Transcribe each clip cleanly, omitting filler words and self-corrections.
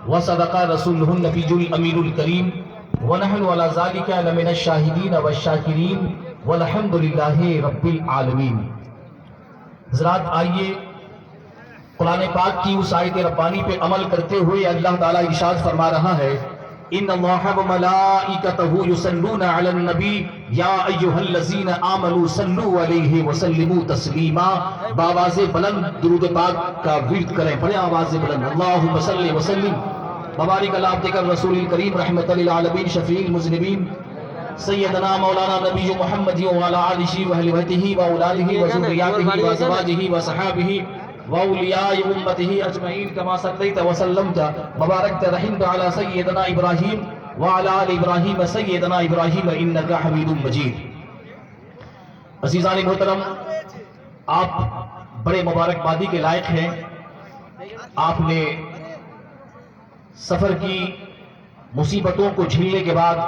وصدق رسوله النبي الأمين الكريم ونحن على ذلك لمن الشاهدين والشاكرين والحمد لله رب العالمین۔ حضرات آئیے قرآن پاک کی اس آیت ربانی پہ عمل کرتے ہوئے اللہ تعالیٰ ارشاد فرما رہا ہے ان اللہ وملائکتہ یصلون علی النبی یا ایھا الذین آمنوا صلوا علیہ وسلموا تسلیما۔ بآواز بلند درود پاک کا ورد کریں، پڑھیں آواز بلند، اللہم صلی وسلم مبارک علی عبدک الرسول الکریم رحمۃ للعالمین شفیع المذنبین سیدنا مولانا نبی محمد وعلی آلہ واہل بیتہ واولادہ وذریاتہ وازواجہ وصحابہ وَأَوْلِيَاءِ أُمَّتِهِ أَجْمَعِينَ كَمَا صَلَّيْتَ وَسَلَّمْتَ وَبَارَكْتَ رَحِمْتَ عَلَى سَيِّدِنَا إِبْرَاهِيمَ وَعَلَى آلِ إِبْرَاهِيمَ سَيِّدِنَا إِبْرَاهِيمَ إِنَّكَ حَمِيدٌ مَجِيدٌ۔ عزیزان محترم، آپ بڑے مبارکبادی کے لائق ہیں۔ آپ نے سفر کی مصیبتوں کو جھیلنے کے بعد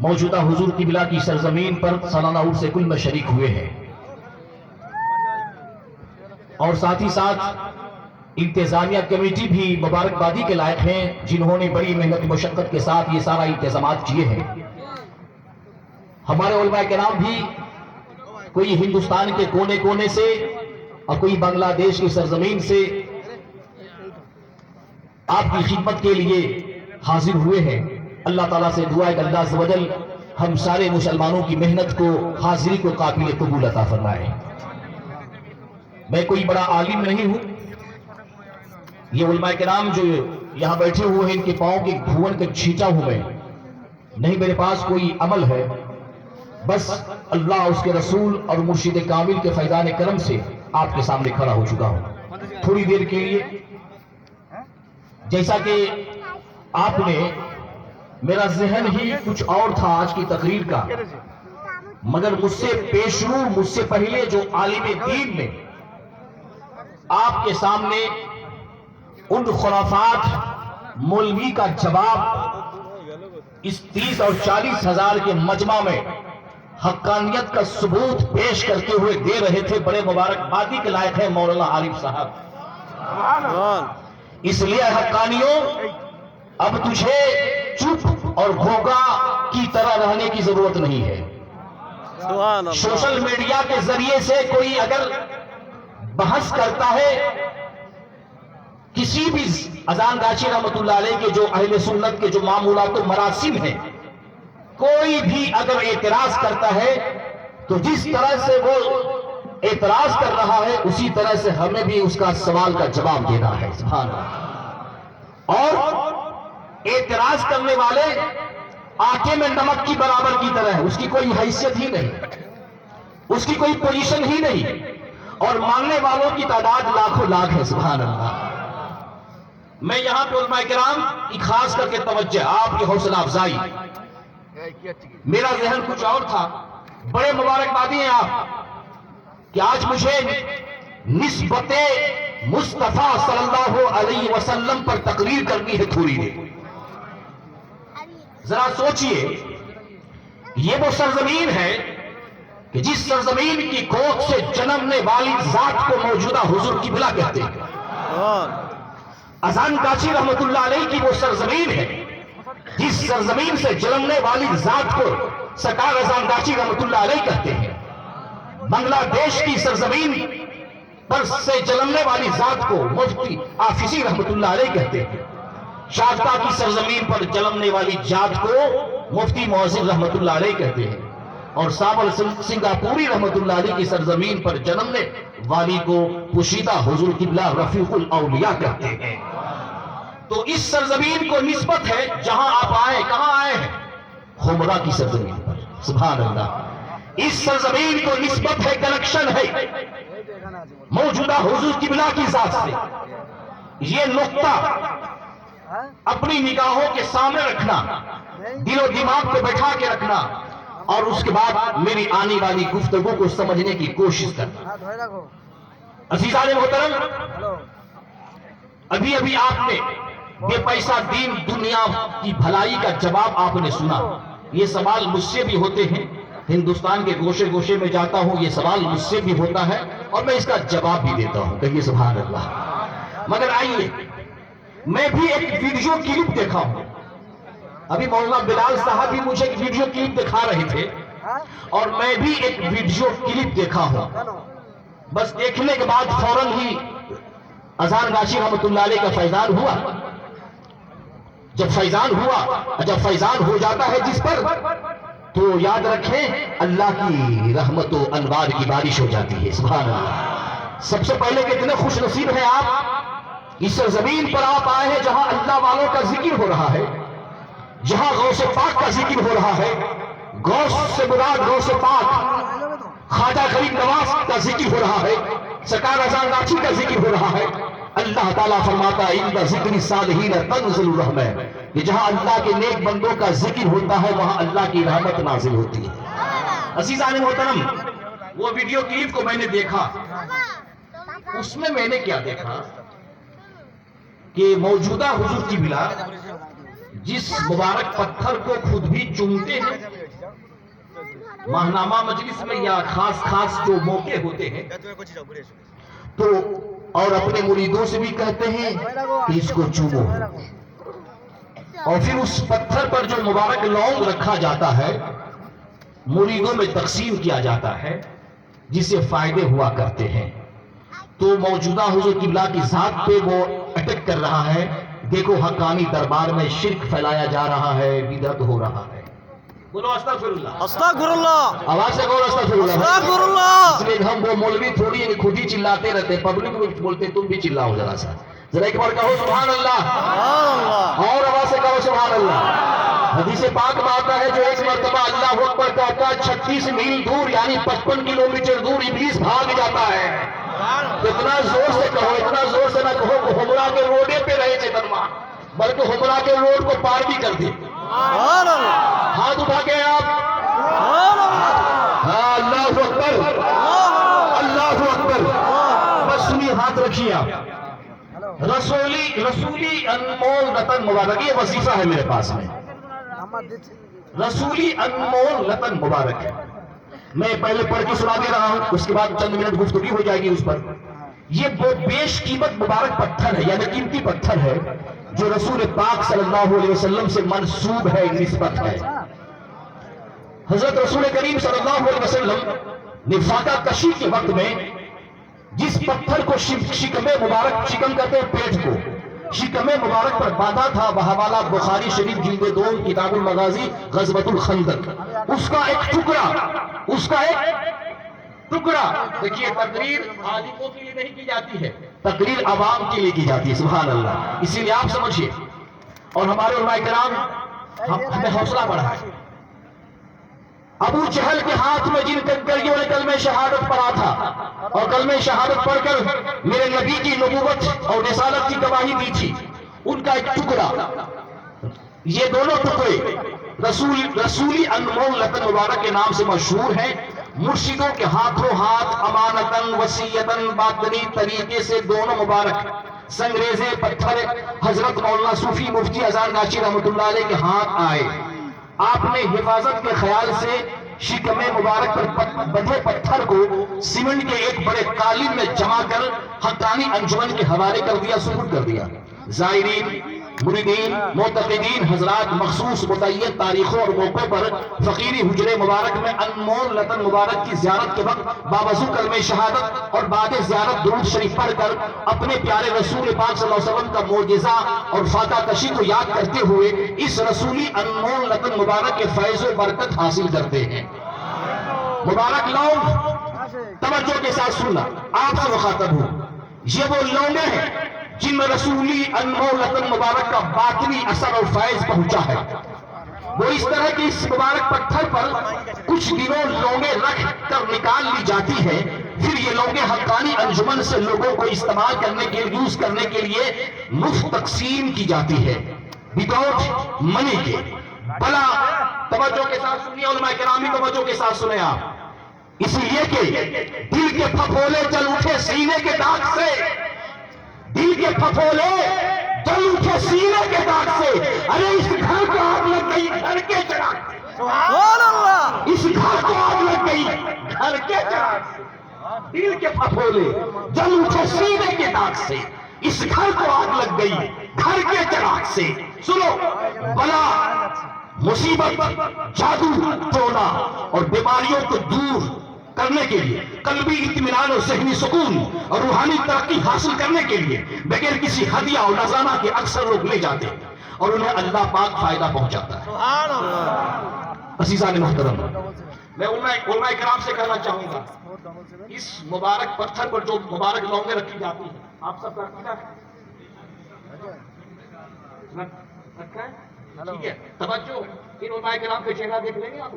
موجودہ حضور قبلہ کی سرزمین پر سالانہ عرس کل میں شریک ہوئے ہیں، اور ساتھ ہی ساتھ انتظامیہ کمیٹی بھی مبارکبادی کے لائق ہیں جنہوں نے بڑی محنت مشقت کے ساتھ یہ سارا انتظامات کیے ہیں۔ ہمارے علماء کرام بھی کوئی ہندوستان کے کونے کونے سے اور کوئی بنگلہ دیش کی سرزمین سے آپ کی خدمت کے لیے حاضر ہوئے ہیں۔ اللہ تعالیٰ سے دعا ہے کہ اللہ عز و جل ہم سارے مسلمانوں کی محنت کو، حاضری کو قابل قبول عطا فرمائے۔ میں کوئی بڑا عالم نہیں ہوں، یہ علماء کرام جو یہاں بیٹھے ہوئے ہیں ان کے پاؤں کے دھون کا چھینچا ہوں میں نہیں، میرے پاس کوئی عمل ہے، بس اللہ اس کے رسول اور مرشد کامل کے فیضان کرم سے آپ کے سامنے کھڑا ہو چکا ہوں تھوڑی دیر کے لیے۔ جیسا کہ آپ نے، میرا ذہن ہی کچھ اور تھا آج کی تقریر کا، مگر مجھ سے پیشرو، مجھ سے پہلے جو عالم دین نے آپ کے سامنے ان خرافات مولوی کا جواب اس 30 اور 40 ہزار کے مجمع میں حقانیت کا ثبوت پیش کرتے ہوئے دے رہے تھے، بڑے مبارکبادی کے لائق ہیں مولانا عارف صاحب۔ اس لیے حقانیوں، اب تجھے چپ اور گھوگا کی طرح رہنے کی ضرورت نہیں ہے۔ سوشل میڈیا کے ذریعے سے کوئی اگر بحث کرتا ہے کسی بھی اذان گاچی رحمت اللہ علیہ کے جو اہل سنت کے جو معمولات و مراسم ہیں، کوئی بھی اگر اعتراض کرتا ہے تو جس طرح سے وہ اعتراض کر رہا ہے اسی طرح سے ہمیں بھی اس کا سوال کا جواب دینا ہے۔ سبحان اللہ۔ اور اعتراض کرنے والے آٹے میں نمک کی برابر کی طرح ہے، اس کی کوئی حیثیت ہی نہیں، اس کی کوئی پوزیشن ہی نہیں، اور ماننے والوں کی تعداد لاکھوں لاکھ ہے۔ سبحان اللہ۔ میں یہاں پہ علماء کرام کی خاص کر کے توجہ، آپ کی حوصلہ افزائی، میرا ذہن کچھ اور تھا۔ بڑے مبارکبادی ہیں آپ کہ آج مجھے نسبت مصطفیٰ صلی اللہ علیہ وسلم پر تقریر کرنی ہے تھوڑی دیر۔ ذرا سوچئے، یہ وہ سرزمین ہے کہ جس سرزمین کی گود سے جنمنے والی ذات کو موجودہ حضور قبلہ کہتے ہیں۔ اذان گاچی رحمت اللہ علیہ کی وہ سرزمین ہے جس سرزمین سے جنمنے والی ذات کو سرکار اذان گاچی رحمت اللہ علیہ کہتے ہیں۔ بنگلہ دیش کی سرزمین پر سے جنمنے والی ذات کو مفتی آفیسی رحمت اللہ علیہ کہتے ہیں۔ شارجہ کی سرزمین پر جنمنے والی ذات کو مفتی معظم رحمت اللہ علیہ کہتے ہیں، اور سابر سنگاپوری رحمت اللہ علیہ کی سرزمین پر جنمنے والی کو پوشیدہ حضور قبلہ رفیق الاولیاء کہتے ہیں۔ تو اس سرزمین کو نسبت ہے جہاں آپ آئے، کہاں آئے ہیں؟ خمرہ کی سرزمین پر۔ سبحان اللہ۔ اس سرزمین کو نسبت ہے، کنیکشن ہے موجودہ حضور قبلہ کی ذات سے۔ یہ نقطہ اپنی نگاہوں کے سامنے رکھنا، دل و دماغ پہ بیٹھا کے رکھنا، اور اس کے بعد میری آنے والی گفتگو کو سمجھنے کی کوشش کرنا۔ عزیزان محترم، ابھی ابھی آپ نے بے پیسہ دین دنیا کی بھلائی کا جواب آپ نے سنا۔ یہ سوال مجھ سے بھی ہوتے ہیں، ہندوستان کے گوشے گوشے میں جاتا ہوں، یہ سوال مجھ سے بھی ہوتا ہے اور میں اس کا جواب بھی دیتا ہوں، کہیے سبحان اللہ۔ مگر آئیے میں بھی ایک ویڈیو کلپ دیکھا ہوں. ابھی مولانا بلال صاحب بھی مجھے ایک ویڈیو کلپ دکھا رہے تھے اور میں بھی ایک ویڈیو کلپ دیکھا ہوں. بس دیکھنے کے بعد فوراً ہی اذان غاشی رحمت اللہ علیہ کا فیضان ہوا. جب فیضان ہو جاتا ہے جس پر تو یاد رکھیں اللہ کی رحمت و انوار کی بارش ہو جاتی ہے. سبحان اللہ. سب سے پہلے کتنے خوش نصیب ہیں آپ. اس زمین پر آپ آئے ہیں جہاں اللہ والوں کا ذکر ہو رہا ہے, جہاں غوث پاک کا ذکر ہو رہا ہے. غوث سے مراد غوث پاک خواجہ غریب نواز کا ذکر ہو رہا ہے, سرکار اذان غاشی کا ذکر ہو رہا ہے. اللہ تعالیٰ فرماتا ہے عند ذکر الصالحین تنزل الرحمہ, کہ جہاں اللہ کے نیک بندوں کا ذکر ہوتا ہے وہاں اللہ کی رحمت نازل ہوتی ہے. عزیزان محترم, وہ ویڈیو کلپ کو میں نے دیکھا, اس میں میں نے کیا دیکھا کہ موجودہ حضور کی بلا جس مبارک پتھر کو خود بھی چومتے ہیں ماہنامہ مجلس میں یا خاص جو موقع ہوتے ہیں تو, اور اپنے مریدوں سے بھی کہتے ہیں کہ اس کو چومو, اور پھر اس پتھر پر جو مبارک لونگ رکھا جاتا ہے مریدوں میں تقسیم کیا جاتا ہے جس سے فائدے ہوا کرتے ہیں. تو موجودہ حضور قبلہ کی ذات پہ وہ اٹیک کر رہا ہے. دیکھو حقانی دربار میں شرک پھیلایا جا رہا ہے, بدعت ہو رہا ہے. بولو استغفر اللہ, استغفر اللہ, آواز سے بولو استغفر اللہ, استغفر اللہ. اس لیے ہم وہ مولوی تھوڑی خود ہی چلاتے رہتے, پبلک میں بولتے تم بھی چلاؤ ذرا سا, ذرا ایک بار کہو سبحان اللہ, سبحان اللہ. اور آواز سے کہو سبحان اللہ. حدیث پاک میں آتا ہے جو ایک مرتبہ اللہ اکبر کہتا ہے 36 میل دور یعنی 55 کلومیٹر دور ابلیس بھاگ جاتا ہے. اتنا زور سے کہو, اتنا زور سے نہ کہو کہ ہمرا کے روڈے پہ رہے چیتنما, بلکہ ہمرا کے روڈ کو پار بھی کر دے. سبحان اللہ, ہاتھ اٹھا کے آپ سبحان اللہ, ہاں اللہ اکبر, اللہ اکبر. بس سنی, ہاتھ رکھیے آپ. رسولی انمول رتن مبارک, یہ وظیفہ ہے میرے پاس میں. رسولی انمول رتن مبارک ہے, میں پہلے پڑھ کے سنا دے رہا ہوں, اس کے بعد چند منٹ گفتگو ہو جائے گی اس پر. یہ بیش قیمت مبارک پتھر ہے, یعنی قیمتی پتھر ہے جو رسول پاک صلی اللہ علیہ وسلم سے منسوب ہے, نسبت ہے. حضرت رسول کریم صلی اللہ علیہ وسلم نے فاتح کشی کے وقت میں جس پتھر کو شکم مبارک, شکم کہتے ہیں پیٹ کو, شکم مبارک پر باندھا تھا, وہ حوالہ بخاری شریف جلد 2 کتاب المغازی غزوۃ الخندق. اس کا ایک ٹکڑا, دیکھیے تقریر عالموں کے لیے نہیں کی جاتی ہے, تقریر عوام کے لیے کی جاتی ہے. سبحان اللہ. اسی لیے آپ سمجھیے, اور ہمارے علماء کرام ہمیں حوصلہ بڑھائے. ابو جہل کے ہاتھ میں جن کنکریوں نے کلمہ شہادت پڑھا تھا اور کلمہ شہادت پڑھ کر میرے نبی کی نبوت اور رسالت کی گواہی دی تھی, ان کا ایک ٹکڑا, یہ دونوں ٹکڑے رسولی انمول رتن مبارک کے نام سے مشہور ہیں. مرشدوں کے ہاتھوں ہاتھ امانتاً وصیتاً باطنی طریقے سے دونوں مبارک سنگریزے پتھر حضرت مولانا صوفی مفتی اذان غاشی رحمت اللہ علیہ کے ہاتھ آئے. آپ نے حفاظت کے خیال سے شکم مبارک پر بندھے پتھر کو سیمنٹ کے ایک بڑے قالب میں جمع کر حقانی انجمن کے حوالے کر دیا, سپرد کر دیا. زائرین, مریدین, معتقدین حضرات مخصوص متعین تاریخوں اور موقع پر فقیری حجرے مبارک میں انمول رتن مبارک کی زیارت کے وقت باوضو کلمہ شہادت اور بعد زیارت درود شریف پڑھ کر اپنے پیارے رسول پاک صلی اللہ علیہ وسلم کا معجزہ اور فاتح کشی کو یاد کرتے ہوئے اس رسولی انمول رتن مبارک کے فیض و برکت حاصل کرتے ہیں. مبارک لونگ, توجہ کے ساتھ سننا, آپ سے مخاطب ہوں. یہ وہ لونگیں ہیں جن میں رسولی انمول رتن مبارک کا باطنی اثر اور فیض پہنچا ہے. وہ اس طرح کہ اس مبارک پتھر پر کچھ دنوں لونگیں رکھ کر نکال لی جاتی ہے, پھر یہ لونگیں حقانی انجمن سے لوگوں کو استعمال کرنے کے یوز کرنے کے لیے مفت تقسیم کی جاتی ہے, وداؤٹ منی کے. بلا توجہ کے ساتھ سنیے, علماء کرام توجہ کے ساتھ سنیں آپ, اس لیے کہ دل کے پھپھولے جل اٹھے سینے کے داغ سے, دل کے پھپھولے جل اٹھے سینے کے داغ سے. ارے اس گھر کو آگ لگ گئی گھر کے چراغ سے, سبحان اللہ, اس گھر کو آگ لگ گئی گھر کے چراغ سے. دل کے پھپھولے جل اٹھے سینے کے داغ سے, اس گھر کو آگ لگ گئی گھر کے چراغ سے. سنو، بلا، مصیبت، جادو ٹونا اور بیماریوں کو دور کرنے کے لیے، قلبی اطمینان اور ذہنی سکون اور روحانی ترقی حاصل کرنے کے لیے بغیر کسی ہدیہ اور نذرانہ کے اکثر لوگ لے جاتے ہیں اور انہیں اللہ پاک فائدہ پہنچاتا ہے. سبحان اللہ. عزیزان محترم، میں علماء کرام سے کہنا چاہوں گا، اس مبارک پتھر پر جو مبارک لونگیں رکھی جاتی ہیں، آپ سب کا عقیدہ ہے؟ رکھا ہے؟ ٹھیک ہے، توجہ، ان علماء کرام کے چہرہ دیکھ لیں گے آپ.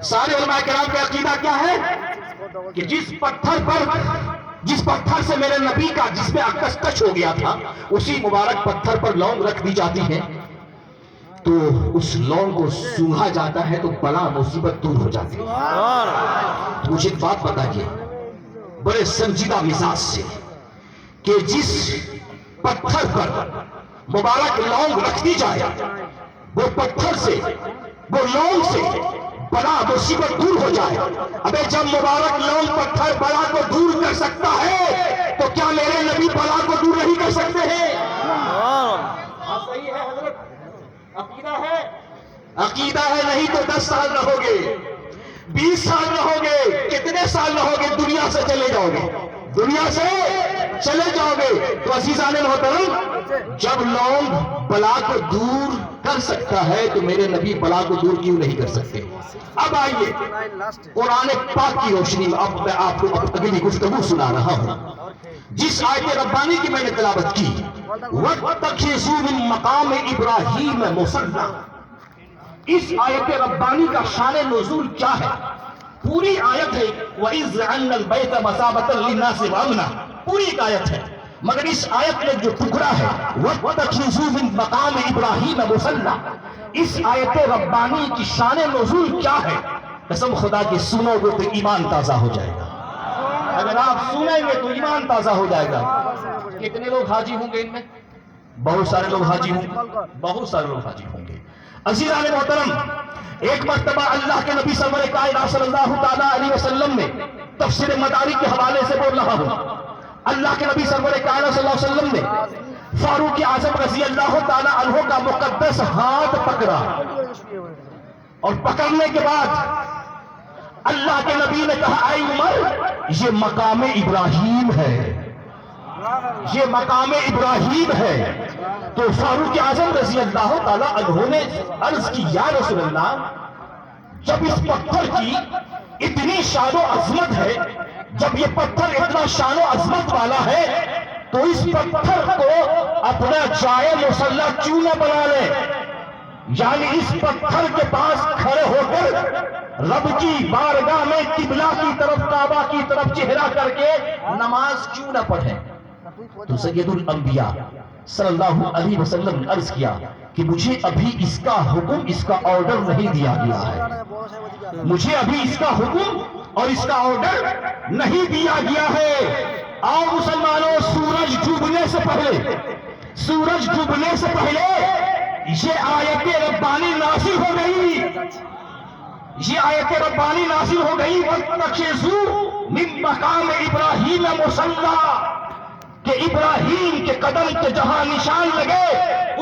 سارے علماء کرام کا عقیدہ کیا ہے کہ جس پتھر سے میرے نبی کا جس میں عکس ٹچ ہو گیا تھا، اسی مبارک پتھر پر لونگ رکھ دی جاتی ہے تو اس لونگ کو سونگھا جاتا ہے تو بلا مصیبت دور ہو جاتی ہے. مجھے ایک بات بتائیے بڑے سنجیدہ مزاج سے کہ جس پتھر پر مبارک لونگ رکھ دی جائے، وہ پتھر سے، وہ لونگ سے بلا مصیبت دور ہو جائے. ابے جب مبارک لونگ پتھر بلا کو دور کر سکتا ہے تو کیا میرے نبی بلا کو دور نہیں کر سکتے ہیں؟ صحیح ہے حضرت، عقیدہ ہے. عقیدہ ہے نہیں تو 10 سال رہو گے، 20 سال رہو گے، کتنے سال رہو گے، دنیا سے چلے جاؤ گے، دنیا سے چلے جاؤ گے. تو عزیزان محترم، جب لونگ بلا کو دور کر سکتا ہے تو میرے نبی بلا کو دور کیوں نہیں کر سکتے؟ اب آئیے قرآن پاک کی روشنی میں اب میں آپ کو اگلی گفتگو سنا رہا ہوں. جس آیت ربانی کی میں نے تلاوت کی، وَاتَّخِذُوا مِن مَقَامِ إِبْرَاهِيمَ مُصَلًّى، اس آیت ربانی کا شان نزول کیا ہے؟ پوری آیت ہے وَإِذْ جَعَلْنَا الْبَيْتَ مَثَابَةً لِلنَّاسِ وَأَمْنًا، پوری ایک آیت ہے، مگر اس آیت میں جو ٹکڑا ہے وَاتَّخِذُوا مِن مَقَامِ إِبْرَاهِيمَ مُصَلًّى، اس آیت ربانی کی شان نزول کیا ہے؟ قسم خدا کی سنو گے تو ایمان تازہ ہو جائے گا. اگر آپ سنیں گے تو ایمان تازہ ہو جائے گا. کتنے لوگ حاجی ہوں گے ان میں؟ بہت سارے لوگ حاجی ہوں گے، بہت سارے لوگ حاجی ہوں گے. عزیزان محترم، ایک مرتبہ اللہ کے نبی سرور کائنات صلی اللہ تعالیٰ علیہ وسلم نے تفسیر مدارک کے حوالے سے بول رہا ہوں، اللہ کے نبی سرور کائنات صلی اللہ علیہ وسلم نے فاروق اعظم رضی اللہ تعالیٰ عنہ کا مقدس ہاتھ پکڑا اور پکڑنے کے بعد اللہ کے نبی نے کہا، اے عمر، یہ مقام ابراہیم ہے، یہ مقام ابراہیم ہے. تو فاروق اعظم رضی اللہ تعالیٰ عنہ نے عرض کی، یا رسول اللہ، جب اس پتھر کی اتنی شان و عظمت ہے، جب یہ پتھر اتنا شان و عظمت والا ہے تو اس پتھر کو اپنا جائے مصلی کیوں نہ بنا لے؟ یعنی اس پتھر کے پاس کھڑے ہو کر رب کی بارگاہ میں قبلہ کی طرف، کعبہ کی طرف چہرہ کر کے نماز کیوں نہ پڑھیں؟ تو سید الانبیاء صلی اللہ علیہ وسلم نے عرض کیا کہ مجھے ابھی اس کا حکم، اس کا آرڈر نہیں دیا گیا ہے، مجھے ابھی اس کا حکم اور اس کا آرڈر نہیں دیا گیا ہے. آؤ مسلمانوں، سورج ڈوبنے سے پہلے، سورج ڈوبنے سے پہلے یہ آیت ربانی نازل ہو گئی، یہ آیت ربانی نازل ہو گئی، وَاتَّخِذُوا مِن مَقَامِ إِبْرَاهِيمَ مُصَلًّى، کہ ابراہیم کے قدم کے جہاں نشان لگے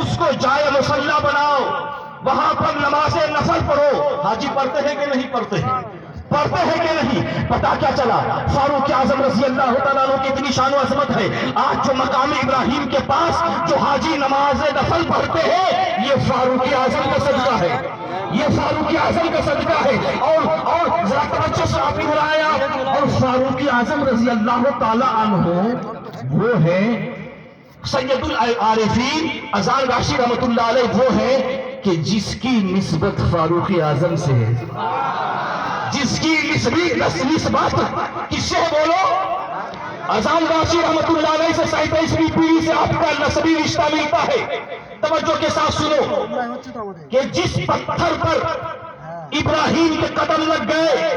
اس کو جائے مصلی بناؤ، وہاں پر نماز نفل پڑھو. حاجی پڑھتے ہیں کہ نہیں پڑھتے ہیں؟ پڑھتے ہیں کہ نہیں؟ پتا کیا چلا؟ فاروق اعظم رضی اللہ تعالیٰ عنہ کی اتنی شان و عظمت ہے، آج جو مقام ابراہیم کے پاس جو حاجی نماز نفل پڑھتے ہیں، یہ فاروق اعظم کا صدقہ ہے، یہ فاروق اعظم کا صدقہ ہے. اور ذرا توجہ سے آپ نے بلایا، اور فاروق اعظم رضی اللہ تعالیٰ عنہ وہ ہے سید العارفین اذان راشی رحمت اللہ علیہ، وہ ہے کہ جس کی نسبت فاروق اعظم سے ہے، جس کی نسبت کس سے بولو؟ اذان راشی رحمت اللہ علیہ سے 37ویں پیڑھی سے آپ کا نسبی رشتہ ملتا ہے. توجہ کے ساتھ سنو کہ جس پتھر پر ابراہیم کے قدم لگ گئے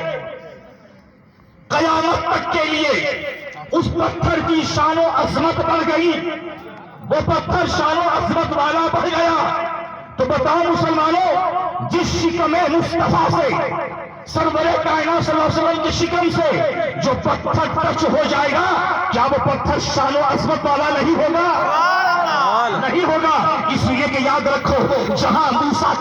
قیامت تک کے لیے اس پتھر کی شان و عظمت بڑھ گئی، وہ پتھر شان و عظمت والا بڑھ گیا. تو بتاؤ مسلمانوں، جس شکم مصطفیٰ سے سرورِ کائنات صلی اللہ علیہ وسلم کی شکم سے جو پتھر ٹچ ہو جائے گا کیا وہ پتھر شان و عظمت والا نہیں ہوگا؟ نہیں ہوگا. اس لیے کہ یاد رکھو جہاں موسیٰ